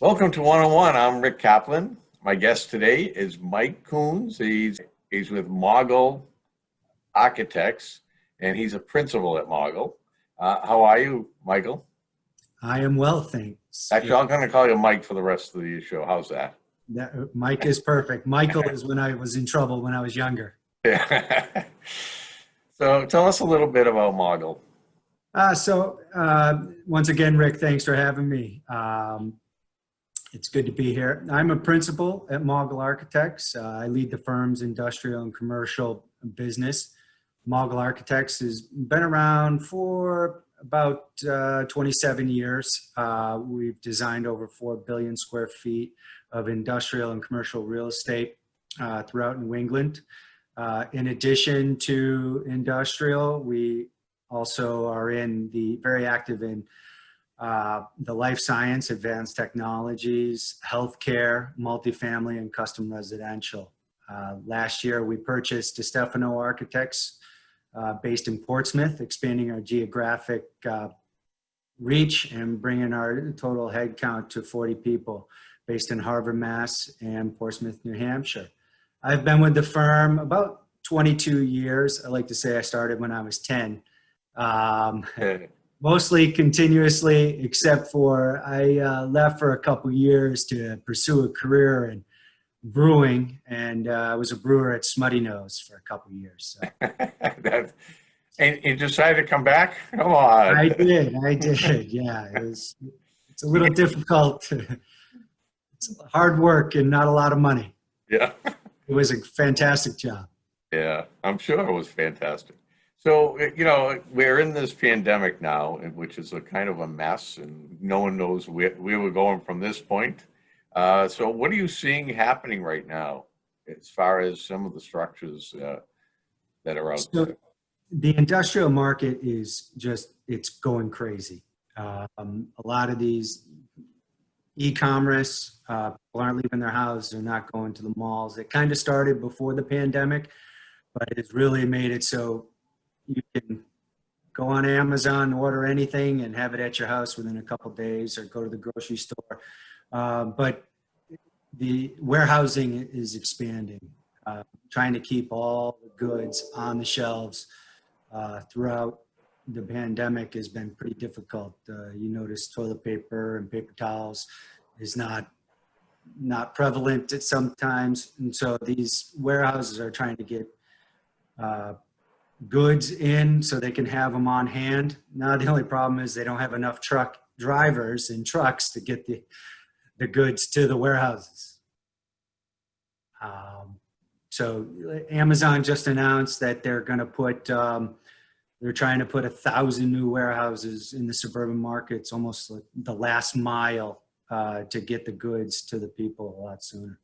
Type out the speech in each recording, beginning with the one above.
Welcome to 101. I'm Rick Kaplan. My guest today is Mike Kunz. He's with Maugel Architects, and he's a principal at Maugel. How are you, Michael? I am well, thanks. Actually, I'm going to call you Mike for the rest of the show. How's that? Mike is perfect. Michael is when I was in trouble when I was younger. Yeah. So tell us a little bit about Maugel. Once again, Rick, thanks for having me. It's good to be here. I'm a principal at Maugel Architects. I lead the firm's industrial and commercial business. Maugel Architects has been around for about 27 years. We've designed over 4 billion square feet of industrial and commercial real estate throughout New England. In addition to industrial, we also are very active in the life science, advanced technologies, healthcare, multifamily, and custom residential. Last year, we purchased DeStefano Architects based in Portsmouth, expanding our geographic reach and bringing our total head count to 40 people based in Harvard, Mass. and Portsmouth, New Hampshire. I've been with the firm about 22 years. I like to say I started when I was 10. Mostly continuously, except for I left for a couple years to pursue a career in brewing, and I was a brewer at Smutty Nose for a couple years. So. And you decided to come back? Come on. I did. Yeah, it's a little difficult. It's hard work and not a lot of money. Yeah. It was a fantastic job. Yeah, I'm sure it was fantastic. So, we're in this pandemic now, which is a kind of a mess, and no one knows where we're going from this point. So what are you seeing happening right now as far as some of the structures that are out there? The industrial market is it's going crazy. A lot of these e-commerce, people aren't leaving their houses, they're not going to the malls. It kind of started before the pandemic, but it's really made it so you can go on Amazon, order anything, and have it at your house within a couple days, or go to the grocery store. But the warehousing is expanding, trying to keep all the goods on the shelves throughout the pandemic has been pretty difficult. You notice toilet paper and paper towels is not prevalent at sometimes, and so these warehouses are trying to get goods in so they can have them on hand. Now the only problem is they don't have enough truck drivers and trucks to get the goods to the warehouses. So Amazon just announced that they're going to put, they're trying to put 1,000 new warehouses in the suburban markets, almost like the last mile to get the goods to the people a lot sooner.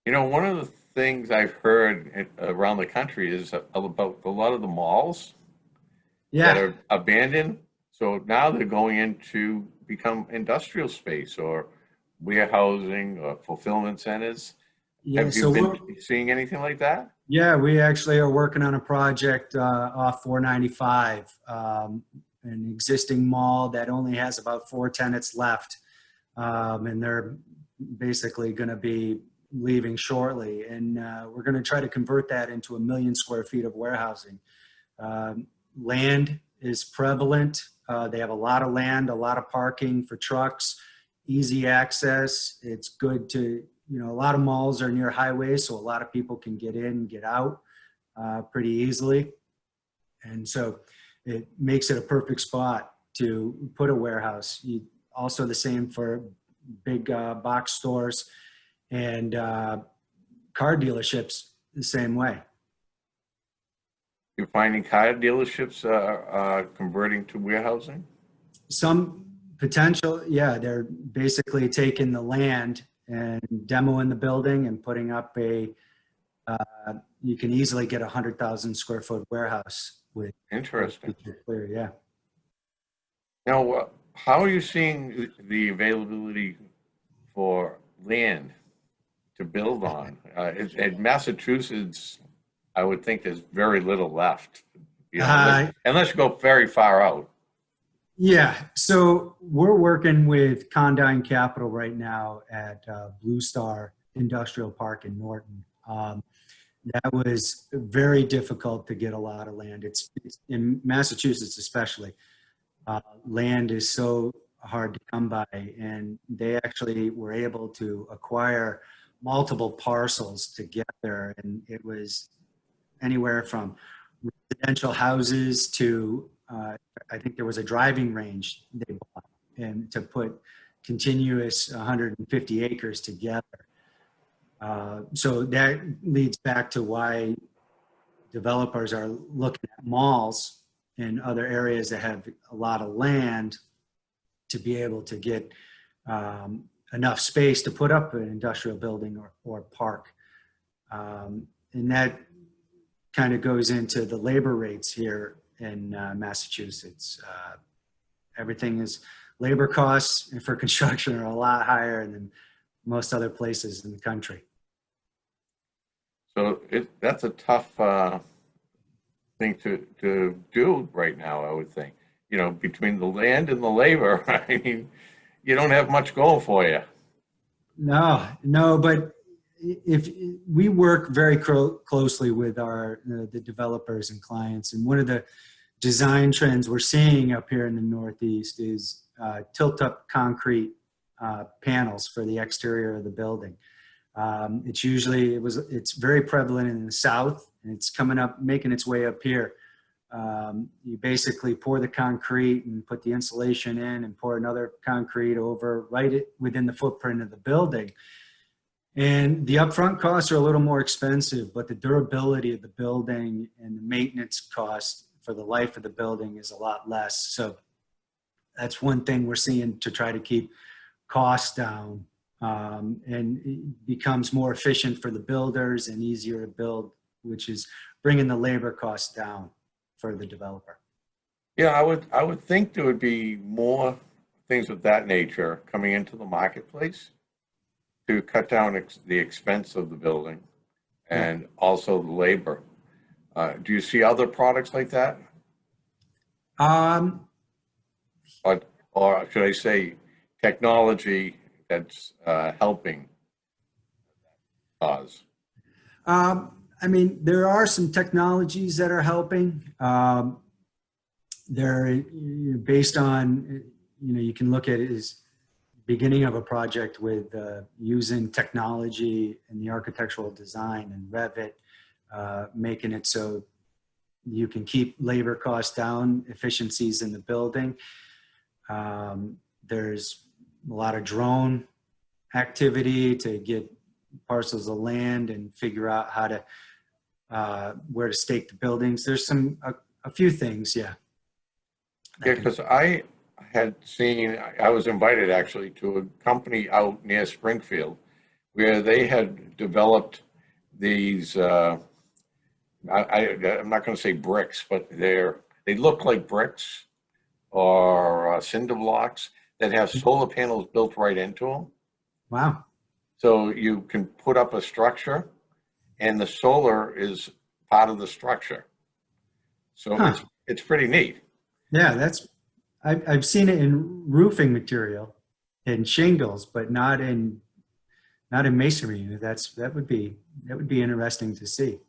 One of the things I've heard around the country is about a lot of the malls that are abandoned. So now they're going into become industrial space or warehousing or fulfillment centers. Yeah, Have you been seeing anything like that? Yeah, we actually are working on a project off 495, an existing mall that only has about 4 tenants left. And they're basically going to be leaving shortly, and we're going to try to convert that into 1 million square feet of warehousing. Land is prevalent. They have a lot of land, a lot of parking for trucks, easy access. It's good to, a lot of malls are near highways, so a lot of people can get in and get out pretty easily. And so it makes it a perfect spot to put a warehouse. Also the same for big box stores. And car dealerships the same way. You're finding car dealerships are converting to warehousing? Some potential, yeah. They're basically taking the land and demoing the building and putting up you can easily get 100,000 square foot warehouse with. Interesting. Clear, yeah. Now, how are you seeing the availability for land to build on? In Massachusetts, I would think there's very little left, unless you go very far out. Yeah, so we're working with Condyne Capital right now at Blue Star Industrial Park in Norton. That was very difficult to get a lot of land. It's in Massachusetts especially. Land is so hard to come by, and they actually were able to acquire multiple parcels together, and it was anywhere from residential houses to I think there was a driving range they bought, and to put continuous 150 acres together. So that leads back to why developers are looking at malls and other areas that have a lot of land to be able to get enough space to put up an industrial building or park. And that kind of goes into the labor rates here in Massachusetts. Everything is, labor costs for construction are a lot higher than most other places in the country. So that's a tough thing to do right now, I would think. You know, between the land and the labor, I mean, you don't have much going for you. No, but if we work very closely with the developers and clients, and one of the design trends we're seeing up here in the Northeast is tilt-up concrete panels for the exterior of the building. It's very prevalent in the South, and it's coming up, making its way up here. You basically pour the concrete and put the insulation in and pour another concrete over within the footprint of the building. And the upfront costs are a little more expensive, but the durability of the building and the maintenance cost for the life of the building is a lot less. So that's one thing we're seeing to try to keep costs down, and it becomes more efficient for the builders and easier to build, which is bringing the labor costs down for the developer. Yeah, I would think there would be more things of that nature coming into the marketplace to cut down the expense of the building and also the labor. Do you see other products like that? Or should I say technology that's helping cause? I mean, there are some technologies that are helping. They're based on, you can look at it as beginning of a project with using technology in the architectural design and Revit, making it so you can keep labor costs down, efficiencies in the building. There's a lot of drone activity to get parcels of land and figure out how to where to stake the buildings. There's a few things, yeah. Yeah, because I had seen, I was invited actually to a company out near Springfield where they had developed these, I'm not going to say bricks, but they look like bricks or cinder blocks that have solar panels built right into them. Wow. So you can put up a structure and the solar is part of the structure. So it's pretty neat. Yeah, I've seen it in roofing material and shingles, but not in masonry. That would be interesting to see.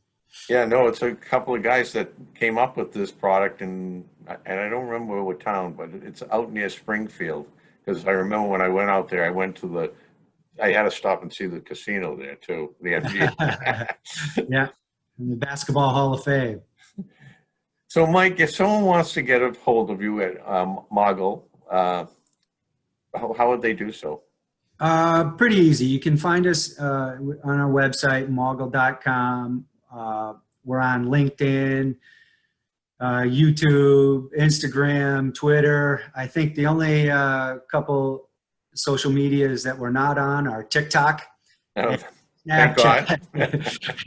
Yeah, no, it's a couple of guys that came up with this product, and I don't remember what town, but it's out near Springfield. Because I remember when I went out there, I had to stop and see the casino there too. The MGM. Yeah, and the Basketball Hall of Fame. So, Mike, if someone wants to get a hold of you at Maugel, how would they do so? Pretty easy. You can find us on our website, maugel.com. We're on LinkedIn, YouTube, Instagram, Twitter. I think the only couple social medias that we're not on are TikTok. Oh, thank God.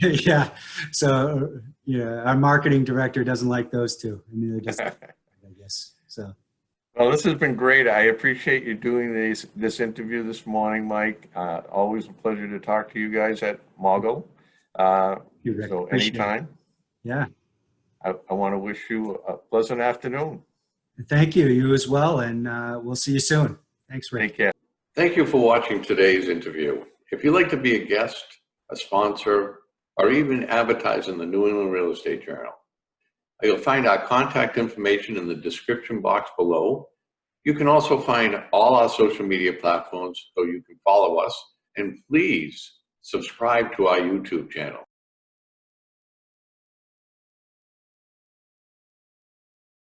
Yeah. So, yeah, our marketing director doesn't like those two. I mean, they're just, I guess. So. Well, this has been great. I appreciate you doing this interview this morning, Mike. Always a pleasure to talk to you guys at Maugel. So anytime. Yeah. I want to wish you a pleasant afternoon. Thank you. You as well. And we'll see you soon. Thanks, Rick. Take care. Thank you for watching today's interview. If you'd like to be a guest, a sponsor, or even advertise in the New England Real Estate Journal, you'll find our contact information in the description box below. You can also find all our social media platforms so you can follow us, and please subscribe to our YouTube channel.